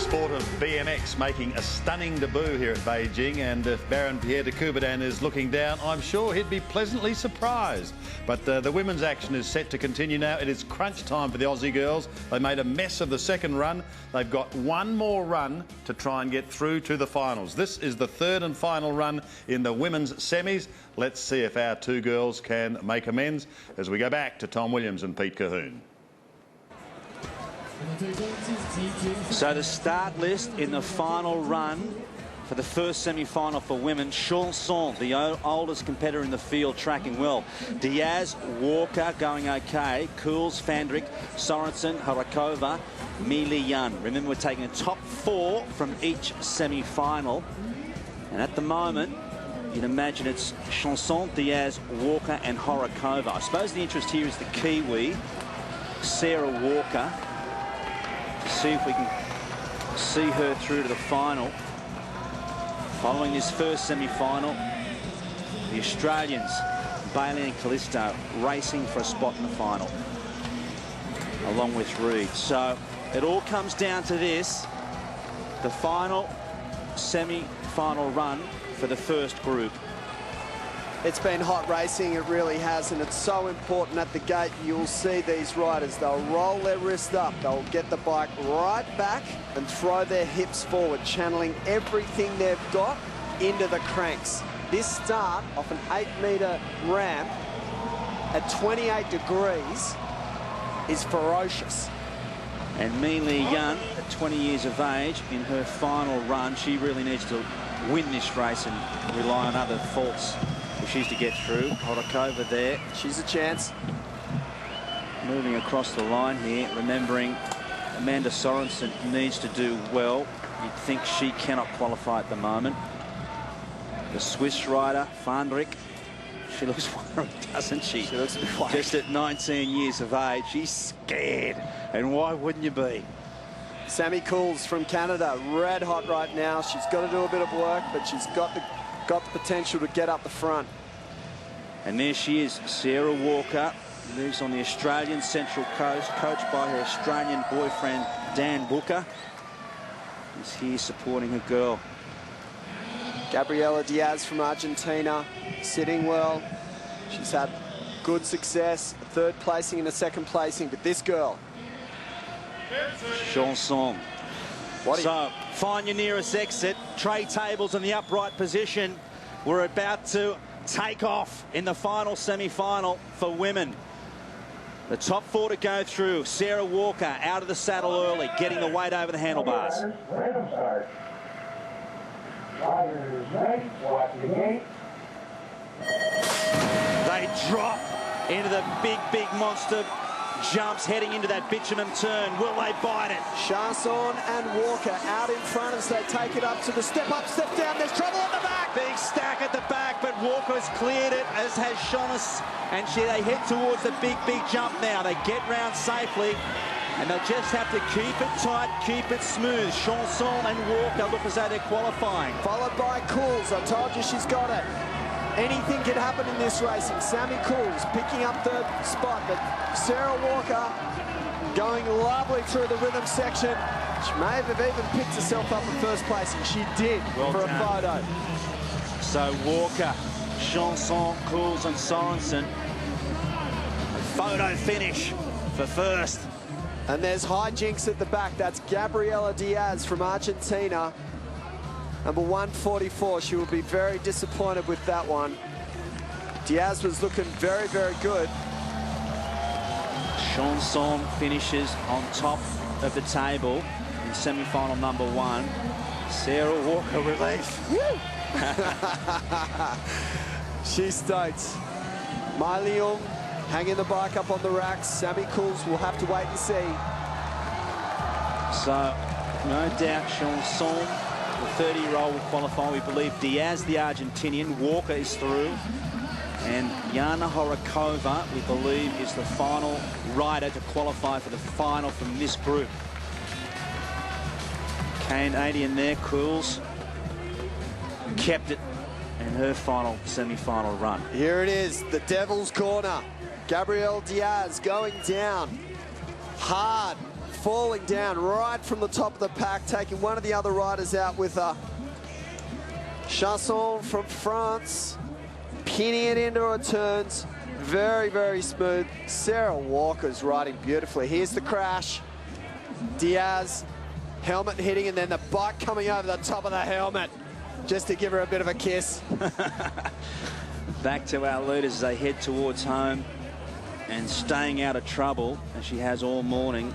sport of BMX making a stunning debut here at Beijing, and if Baron Pierre de Coubertin is looking down, I'm sure he'd be pleasantly surprised. But the women's action is set to continue now. It is crunch time for the Aussie girls. They made a mess of the second run. They've got one more run to try and get through to the finals. This is the third and final run in the women's semis. Let's see if our two girls can make amends as we go back to Tom Williams and Pete Cahoon. So the start list in the final run for the first semi-final for women: Chanson, the oldest competitor in the field, tracking well. Diaz, Walker going okay. Cools, Fandrick, Sorensen, Harakova, Mili Yan. Remember, we're taking the top four from each semi-final. And at the moment, you'd imagine it's Chanson, Diaz, Walker and Harakova. I suppose the interest here is the Kiwi, Sarah Walker. See if we can see her through to the final. Following this first semi-final, the Australians, Bailey and Callisto, racing for a spot in the final, along with Reed. So it all comes down to this, the final semi-final run for the first group. It's been hot racing, it really has, and it's so important at the gate. You'll see these riders, they'll roll their wrist up, they'll get the bike right back and throw their hips forward, channeling everything they've got into the cranks. This start off an 8-metre ramp at 28 degrees is ferocious. And Mili Yan, at 20 years of age, in her final run, she really needs to win this race and rely on other faults if she's to get through. Horakova there. She's a chance. Moving across the line here, remembering Amanda Sorensen needs to do well. You'd think she cannot qualify at the moment. The Swiss rider, Fandrick, she looks worried, doesn't she? She looks a bit worried. Just at 19 years of age, she's scared. And why wouldn't you be? Sammy Cools from Canada, red hot right now. She's got to do a bit of work, but she's got the potential to get up the front. And there she is, Sarah Walker, lives on the Australian Central Coast, coached by her Australian boyfriend, Dan Booker. He's here supporting her girl. Gabriela Diaz from Argentina, sitting well. She's had good success, a third placing and a second placing, but this girl. Chanson. So, find your nearest exit. Tray tables in the upright position. We're about to take off in the final semi-final for women. The top four to go through. Sarah Walker out of the saddle early, getting the weight over the handlebars. They drop into the big monster jumps heading into that bitumen turn. Will they bite it? Chanson and Walker out in front as they take it up to the step up, step down. There's trouble on the back. Big stack at the back, but Walker's cleared it, as has Shonis. And they head towards the big jump now. They get round safely, and they'll just have to keep it tight, keep it smooth. Chanson and Walker look as though they're qualifying. Followed by Cools. I told you she's got it. Anything can happen in this racing. Sammy Cools picking up third spot, but Sarah Walker going lovely through the rhythm section. She may have even picked herself up in first place, and she did for a photo. So Walker, Chanson, Cools and Sorensen. Photo finish for first. And there's hijinks at the back. That's Gabriela Diaz from Argentina. Number 144, she will be very disappointed with that one. Diaz was looking very good. Chanson finishes on top of the table in semi-final number 1. Sarah Walker relief. She's stoked. Mai Leung hanging the bike up on the racks. Sammy Cools will have to wait and see. So, no doubt Chanson, the 30-year-old, will qualify. We believe Diaz, the Argentinian, Walker is through. And Yana Horakova, we believe, is the final rider to qualify for the final from this group. Canadian there, Cools, kept it in her final semi-final run. Here it is, the Devil's Corner. Gabrielle Diaz going down. hard, falling down right from the top of the pack, taking one of the other riders out with her. Chanson from France, pinning it into her turns. Very, very smooth. Sarah Walker's riding beautifully. Here's the crash. Diaz, helmet hitting, and then the bike coming over the top of the helmet just to give her a bit of a kiss. Back to our leaders as they head towards home, and staying out of trouble, as she has all morning,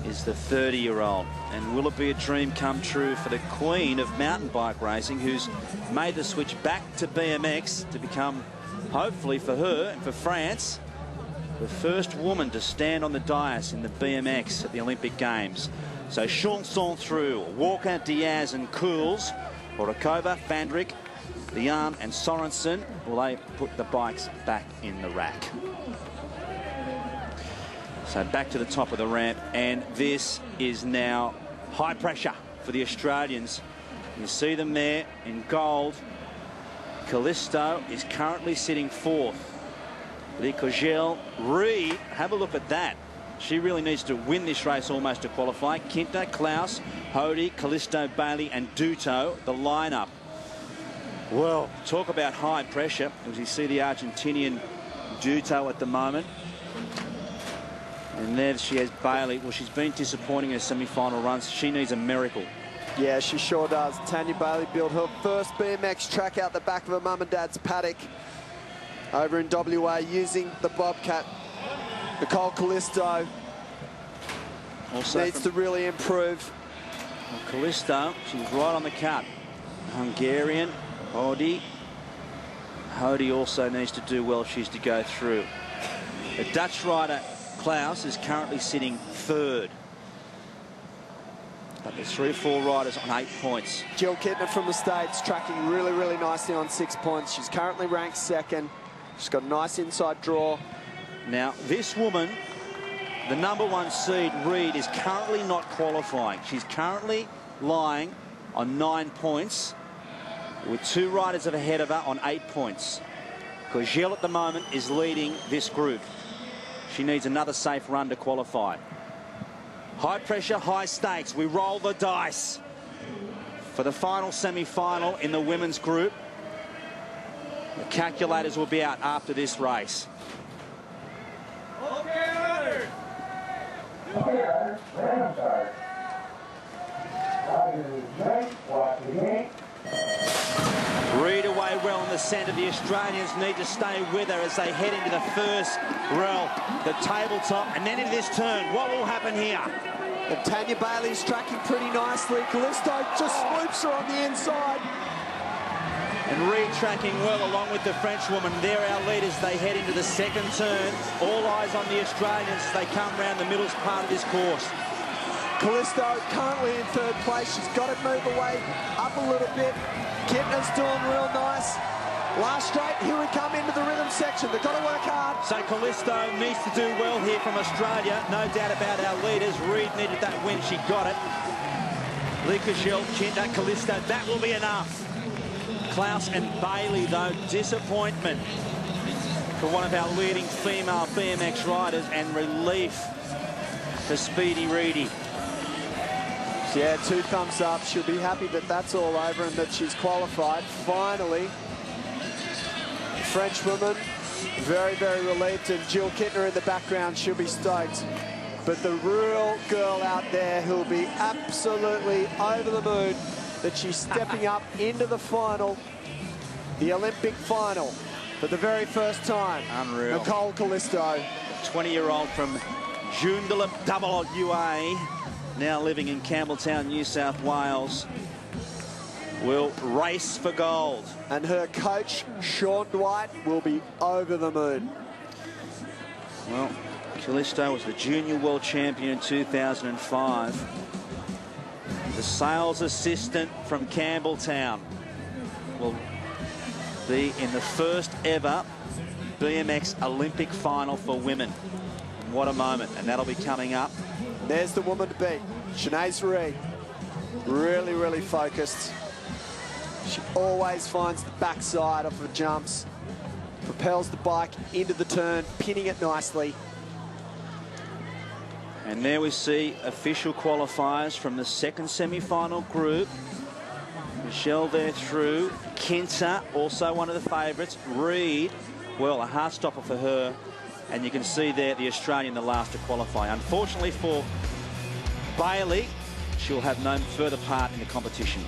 is the 30-year-old. And will it be a dream come true for the queen of mountain bike racing, who's made the switch back to BMX to become, hopefully for her and for France, the first woman to stand on the dais in the BMX at the Olympic Games. So Chanson through, Walker, Diaz and Cools, Horakova, Fandrick, Lian and Sorensen. Will they put the bikes back in the rack? So back to the top of the ramp, and this is now high pressure for the Australians. You see them there in gold. Callisto is currently sitting fourth. Lee Kogel, Reed, have a look at that. She really needs to win this race almost to qualify. Kintner, Klaus, Hody, Callisto, Bailey and Duto, the lineup. Well, talk about high pressure, as you see the Argentinian Duto at the moment. And there she has Bailey. Well, she's been disappointing in her semi-final runs. She needs a miracle. Yeah, she sure does. Tanya Bailey built her first BMX track out the back of her mum and dad's paddock over in WA using the Bobcat. Nicole Callisto also needs to really improve. Well, Callisto, she's right on the cut. Hungarian, Hody. Hody also needs to do well if she's to go through. The Dutch rider, Klaus, is currently sitting third. But there's 3 or 4 riders on 8 points. Jill Kittner from the States tracking really, really nicely on 6 points. She's currently ranked second. She's got a nice inside draw. Now, this woman, the #1 seed, Reed, is currently not qualifying. She's currently lying on 9 points, with 2 riders ahead of her on 8 points. Kogel at the moment is leading this group. She needs another safe run to qualify. High pressure, high stakes. We roll the dice for the final semi-final in the women's group. The calculators will be out after this race. Read away well in the centre. The Australians need to stay with her as they head into the first rail, the tabletop, and then into this turn. What will happen here? And Tanya Bailey's tracking pretty nicely. Callisto just swoops her on the inside. And Reed tracking well along with the Frenchwoman. They're our leaders. They head into the second turn. All eyes on the Australians as they come round the middle part of this course. Callisto currently in third place. She's got to move away up a little bit. Kittner's doing real nice. Last straight, here we come into the rhythm section. They've got to work hard. So Callisto needs to do well here from Australia. No doubt about our leaders. Reed needed that win. She got it. Lee Kogel, Kinder, Callisto. That will be enough. Klaus and Bailey, though, disappointment for one of our leading female BMX riders, and relief for Speedy Reedy. Yeah, 2 thumbs up. She'll be happy that that's all over and that she's qualified. Finally, the French woman, very, very relieved. And Jill Kittner in the background, she'll be stoked. But the real girl out there who'll be absolutely over the moon that she's stepping up into the final, the Olympic final, for the very first time. Unreal. Nicole Callisto. A 20-year-old from Joondalup, WA, now living in Campbelltown, New South Wales, will race for gold. And her coach, Sean Dwight, will be over the moon. Well, Callisto was the junior world champion in 2005. The sales assistant from Campbelltown will be in the first ever BMX Olympic final for women. And what a moment, and that'll be coming up. There's the woman to beat, Sinead Reed. Really, really focused. She always finds the backside of her jumps, propels the bike into the turn, pinning it nicely. And there we see official qualifiers from the second semi-final group. Michelle there through. Kinter, also one of the favourites. Reed, well, a heart stopper for her. And you can see there the Australian, the last to qualify. Unfortunately for Bailey, she'll have no further part in the competition.